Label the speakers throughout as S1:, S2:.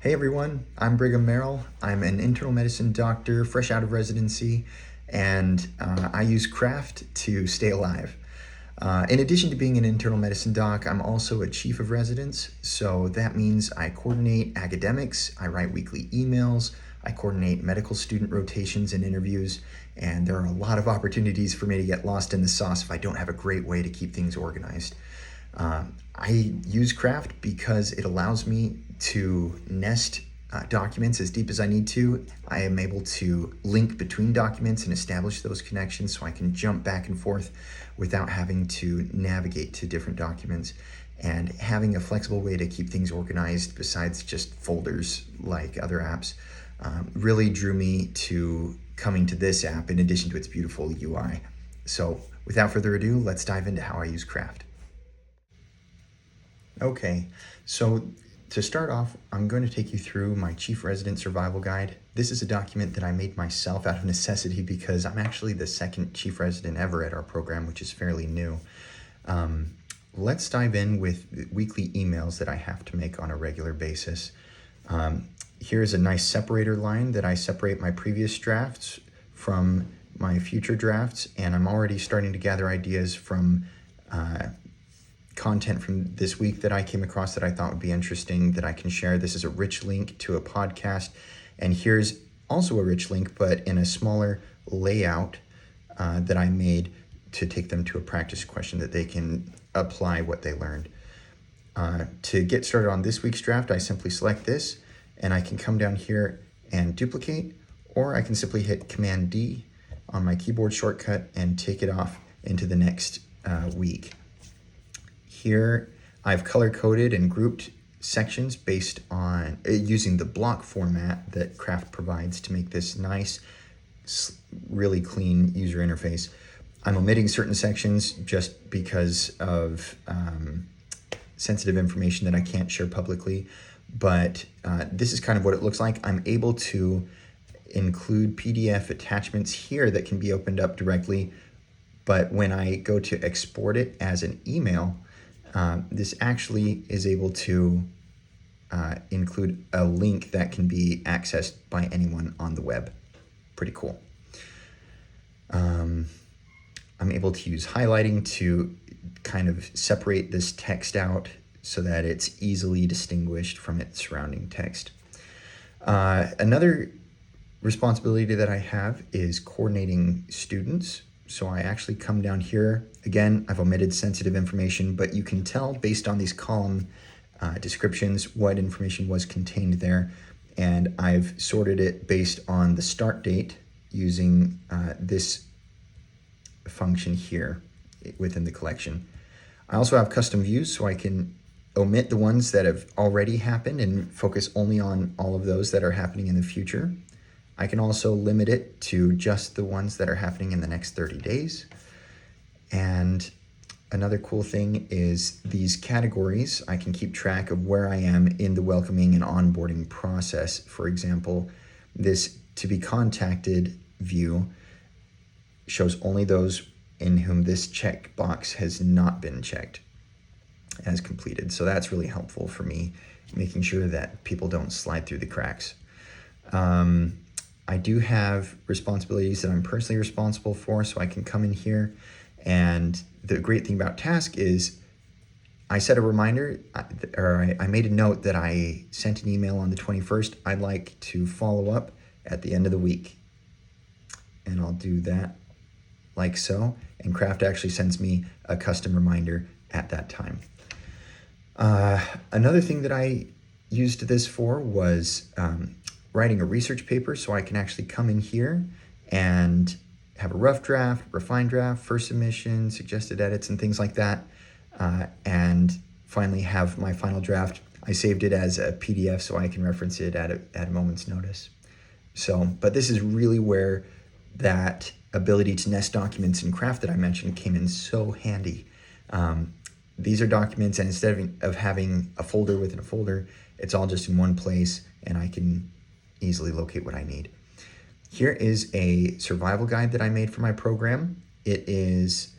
S1: Hey everyone, I'm Brigham. I'm an internal medicine doctor fresh out of residency, and I use craft to stay alive. In addition to being an internal medicine doc, I'm also a chief of residence, so that means I coordinate academics, I write weekly emails, I coordinate medical student rotations and interviews, and there are a lot of opportunities for me to get lost in the sauce if I don't have a great way to keep things organized. I use craft because it allows me to nest documents as deep as I need to. I am able to link between documents and establish those connections so I can jump back and forth without having to navigate to different documents. And having a flexible way to keep things organized besides just folders like other apps really drew me to coming to this app in addition to its beautiful UI. So without further ado, let's dive into how I use craft. Okay, so to start off, I'm going to take you through my Chief Resident Survival Guide. This is a document that I made myself out of necessity because I'm actually the second Chief Resident ever at our program, which is fairly new. Let's dive in with weekly emails that I have to make on a regular basis. Here's a nice separator line that I separate my previous drafts from my future drafts, and I'm already starting to gather ideas from content from this week that I came across that I thought would be interesting that I can share. This is a rich link to a podcast, and here's also a rich link, but in a smaller layout that I made to take them to a practice question that they can apply what they learned. To get started on this week's draft, I simply select this, and I can come down here and duplicate, or I can simply hit Command D on my keyboard shortcut and take it off into the next week. Here, I've color-coded and grouped sections based on using the block format that Craft provides to make this nice, really clean user interface. I'm omitting certain sections just because of sensitive information that I can't share publicly, but this is kind of what it looks like. I'm able to include PDF attachments here that can be opened up directly, but when I go to export it as an email, this actually is able to include a link that can be accessed by anyone on the web. Pretty cool. I'm able to use highlighting to kind of separate this text out so that it's easily distinguished from its surrounding text. Another responsibility that I have is coordinating students. So I actually come down here. Again, I've omitted sensitive information, but you can tell based on these column descriptions what information was contained there. And I've sorted it based on the start date using this function here within the collection. I also have custom views, so I can omit the ones that have already happened and focus only on all of those that are happening in the future. I can also limit it to just the ones that are happening in the next 30 days. And another cool thing is these categories. I can keep track of where I am in the welcoming and onboarding process. For example, this to be contacted view shows only those in whom this checkbox has not been checked as completed. So that's really helpful for me, making sure that people don't slide through the cracks. I do have responsibilities that I'm personally responsible for, so I can come in here. And the great thing about Task is I set a reminder, I made a note that I sent an email on the 21st. I'd like to follow up at the end of the week. And I'll do that like so. And Craft actually sends me a custom reminder at that time. Another thing that I used this for was writing a research paper, so I can actually come in here and have a rough draft, refined draft, first submission, suggested edits, and things like that. And finally have my final draft. I saved it as a PDF so I can reference it at a moment's notice. So, but this is really where that ability to nest documents in Craft that I mentioned came in so handy. These are documents, and instead of having a folder within a folder, it's all just in one place, and I can easily locate what I need. Here is a survival guide that I made for my program. It is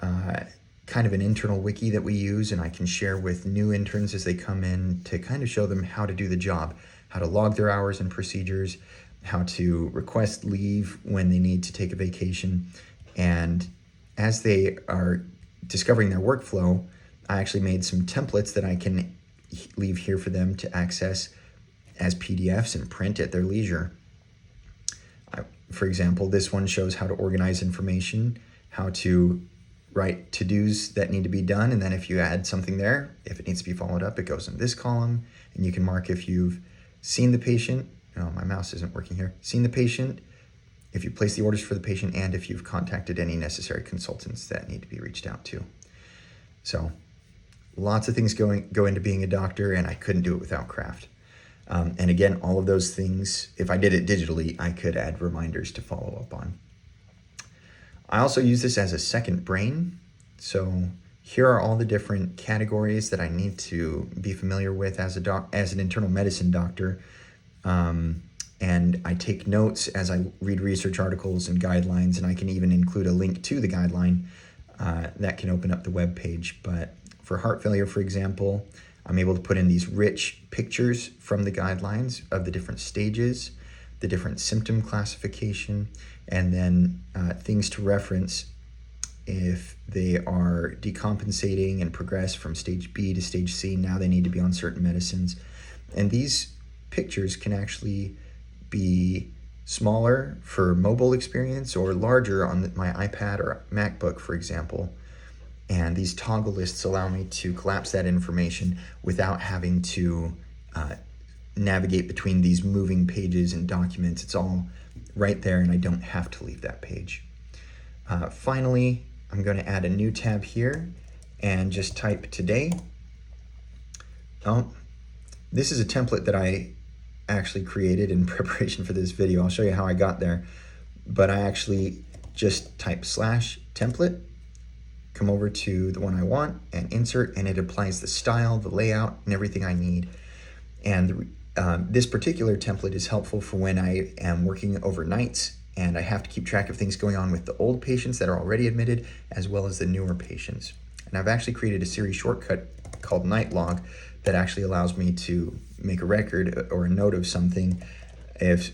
S1: kind kind of an internal wiki that we use, and I can share with new interns as they come in to kind of show them how to do the job, how to log their hours and procedures, how to request leave when they need to take a vacation. And as they are discovering their workflow, I actually made some templates that I can leave here for them to access as PDFs and print at their leisure. For example, this one shows how to organize information, how to write to-dos that need to be done, and then if you add something there, if it needs to be followed up, it goes in this column, and you can mark if you've seen the patient. Oh, my mouse isn't working here. Seen the patient, if you place the orders for the patient, and if you've contacted any necessary consultants that need to be reached out to. So lots of things go into being a doctor, and I couldn't do it without Craft. And again, all of those things, if I did it digitally, I could add reminders to follow up on. I also use this as a second brain. So here are all the different categories that I need to be familiar with as an internal medicine doctor. And I take notes as I read research articles and guidelines, and I can even include a link to the guideline that can open up the web page. But for heart failure, for example, I'm able to put in these rich pictures from the guidelines of the different stages, the different symptom classification, and then things to reference if they are decompensating and progress from stage B to stage C. Now they need to be on certain medicines. And these pictures can actually be smaller for mobile experience or larger on my iPad or MacBook, for example. And these toggle lists allow me to collapse that information without having to navigate between these moving pages and documents. It's all right there, and I don't have to leave that page. Finally, I'm going to add a new tab here and just type today. Oh, this is a template that I actually created in preparation for this video. I'll show you how I got there. But I actually just type /template, come over to the one I want and insert, and it applies the style, the layout, and everything I need. And this particular template is helpful for when I am working overnights and I have to keep track of things going on with the old patients that are already admitted as well as the newer patients. And I've actually created a Siri shortcut called night log that actually allows me to make a record or a note of something. If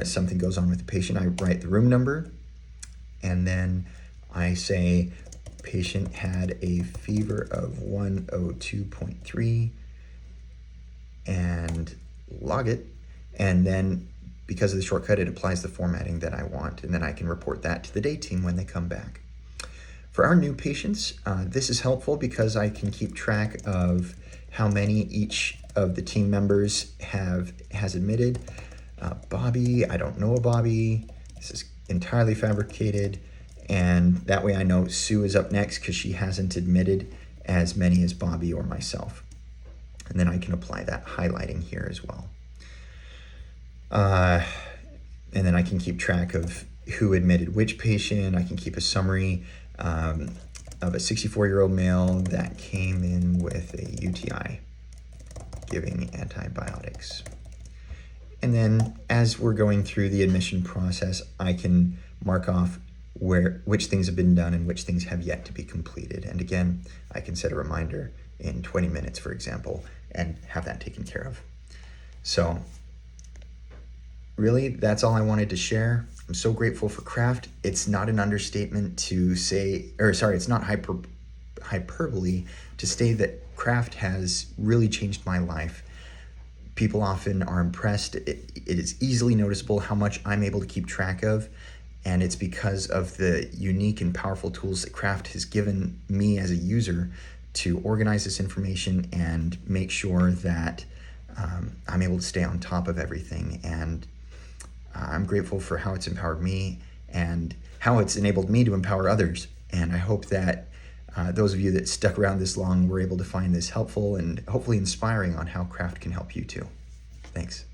S1: something goes on with the patient, I write the room number, and then I say patient had a fever of 102.3 and log it. And then because of the shortcut, it applies the formatting that I want, and then I can report that to the day team when they come back. For our new patients, this is helpful because I can keep track of how many each of the team members has admitted. Bobby, I don't know a Bobby. This is entirely fabricated. And that way I know Sue is up next because she hasn't admitted as many as Bobby or myself. And then I can apply that highlighting here as well. And then I can keep track of who admitted which patient. I can keep a summary of a 64-year-old male that came in with a UTI, giving antibiotics. And then as we're going through the admission process, I can mark off which things have been done and which things have yet to be completed. And again, I can set a reminder in 20 minutes, for example, and have that taken care of. So really, that's all I wanted to share. I'm so grateful for Craft. It's not an understatement to say, it's not hyperbole to say that Craft has really changed my life. People often are impressed. It is easily noticeable how much I'm able to keep track of, and it's because of the unique and powerful tools that Craft has given me as a user to organize this information and make sure that I'm able to stay on top of everything. And I'm grateful for how it's empowered me and how it's enabled me to empower others. And I hope that those of you that stuck around this long were able to find this helpful and hopefully inspiring on how Craft can help you too. Thanks.